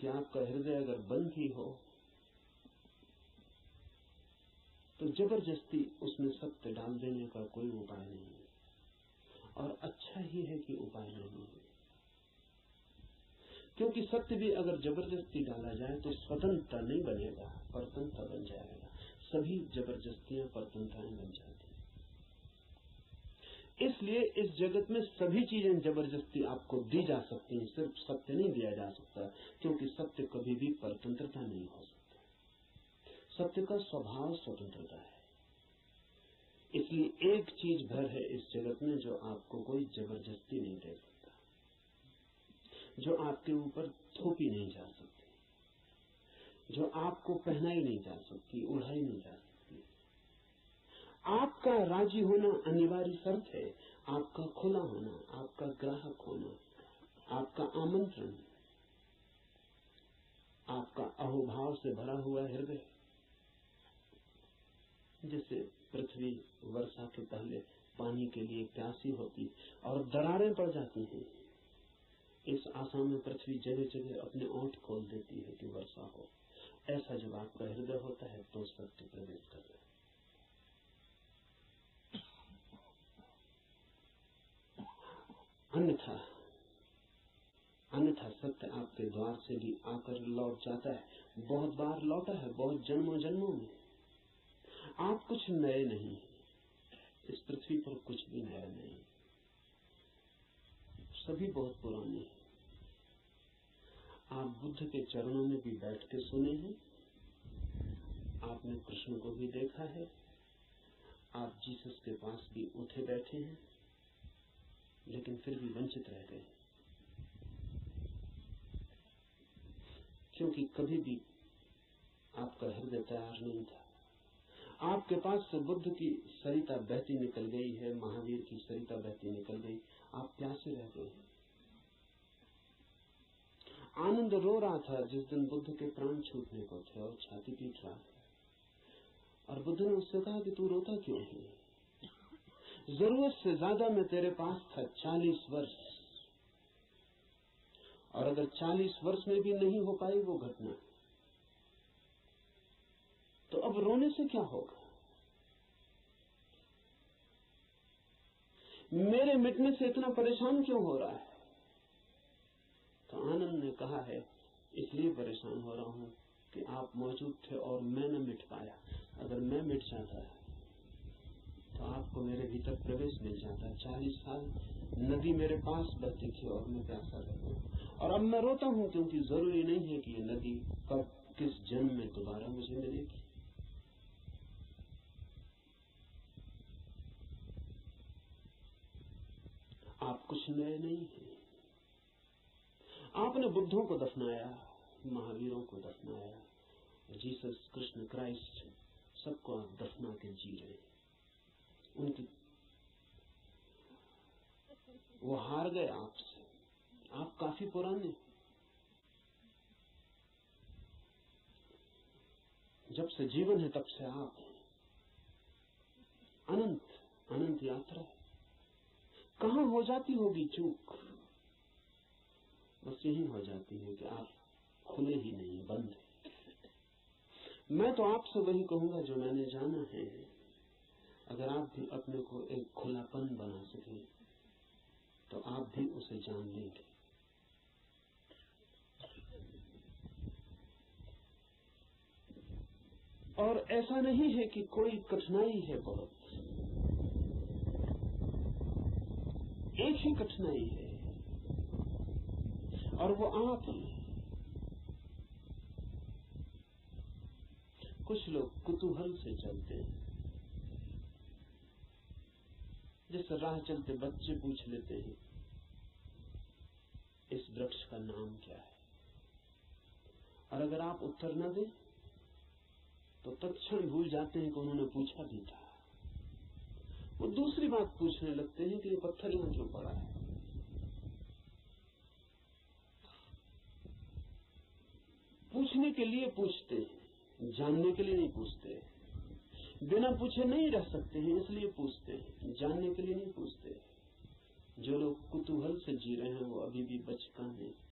क्योंकि आपका हृदय अगर बंद ही हो तो जबरदस्ती उसमें सत्य डाल देने का कोई उपाय नहीं है, और अच्छा ही है कि उपाय नहीं है। क्योंकि सत्य भी अगर जबरदस्ती डाला जाए तो स्वतंत्रता नहीं बनेगा, परतंत्रता बन जाएगा। सभी जबरदस्तियां परतंत्रताएं बन जाती हैं। इसलिए इस जगत में सभी चीजें जबरदस्ती आपको दी जा सकती हैं, सिर्फ सत्य नहीं दिया जा सकता, क्योंकि सत्य कभी भी परतंत्रता नहीं हो सकता। सत्य का स्वभाव स्वतंत्रता है। इसलिए एक चीज भर है इस जगत में जो आपको कोई जबरदस्ती नहीं दे सकता, जो आपके ऊपर थोपी नहीं जा सकती, जो आपको पहनाई नहीं जा सकती, उड़ाई नहीं जा सकती। आपका राजी होना अनिवार्य शर्त है, आपका खुला होना, आपका ग्राहक होना, आपका आमंत्रण, आपका अहोभाव से भरा हुआ हृदय। जैसे पृथ्वी वर्षा के पहले पानी के लिए प्यासी होती और दरारें पड़ जाती हैं, इस आशा में पृथ्वी जगह जगह अपने ओंठ खोल देती है कि वर्षा हो। ऐसा जब आपका हृदय होता है तो सत्य प्रवेश करता है। अन्यथा सत्य आपके द्वार से भी आकर लौट जाता है। बहुत बार लौटा है, बहुत जन्मों जन्मों में। आप कुछ नए नहीं, इस पृथ्वी पर कुछ भी नया नहीं, सभी बहुत पुराने हैं। आप बुद्ध के चरणों में भी बैठ के सुने हैं, आपने कृष्ण को भी देखा है, आप जीसस के पास भी उठे बैठे हैं, लेकिन फिर भी वंचित रह गए, क्योंकि कभी भी आपका हृदय तैयार नहीं था। आपके पास से बुद्ध की सरिता बहती निकल गई है, महावीर की सरिता बहती निकल गई, आप प्यासे रह गए। आनंद रो रहा था जिस दिन बुद्ध के प्राण छूटने को थे और छाती पीट रहा था, और बुद्ध ने उससे कहा कि तू रोता क्यों है? जरूरत से ज्यादा मैं तेरे पास था 40 वर्ष, और अगर 40 वर्ष में भी नहीं हो पाई वो घटना, तो अब रोने से क्या होगा? मेरे मिटने से इतना परेशान क्यों हो रहा है? तो आनंद ने कहा है, इसलिए परेशान हो रहा हूं कि आप मौजूद थे और मैं न मिट पाया। अगर मैं मिट जाता तो आपको मेरे भीतर प्रवेश मिल जाता। 40 साल नदी मेरे पास बहती थी और मैं प्यासा रहता, और अब मैं रोता हूं क्योंकि जरूरी नहीं है कि ये नदी कब किस जन्म में दोबारा मुझे मिलेगी। आप कुछ नए नहीं हैं। आपने बुद्धों को दफनाया, महावीरों को दफनाया, जीसस, कृष्ण, क्राइस्ट, सबको आप दफना के जी रहे हैं। उनकी वो हार गए आपसे। आप काफी पुराने, जब से जीवन है तब से आप अनंत अनंत यात्रा। कहां हो जाती होगी चूक? बस यही हो जाती है कि आप खुले ही नहीं, बंद है। मैं तो आपसे वही कहूंगा जो मैंने जाना है। अगर आप भी अपने को एक खुलापन बना सके तो आप भी उसे जान लेंगे। और ऐसा नहीं है कि कोई कठिनाई है, बहुत एक ही कठिनाई है, और वो आप हैं। कुछ लोग कुतूहल से चलते हैं, जैसे राह चलते बच्चे पूछ लेते हैं इस वृक्ष का नाम क्या है, और अगर आप उत्तर न दें तो तत्क्षण भूल जाते हैं कि उन्होंने पूछा भी था। वो दूसरी बात पूछने लगते हैं कि ये पत्थर यहां क्यों पड़ा है। पूछने के लिए पूछते हैं, जानने के लिए नहीं पूछते। बिना पूछे नहीं रह सकते हैं, इसलिए पूछते हैं, जानने के लिए नहीं पूछते। जो लोग कुतूहल से जी रहे हैं वो अभी भी बचकाने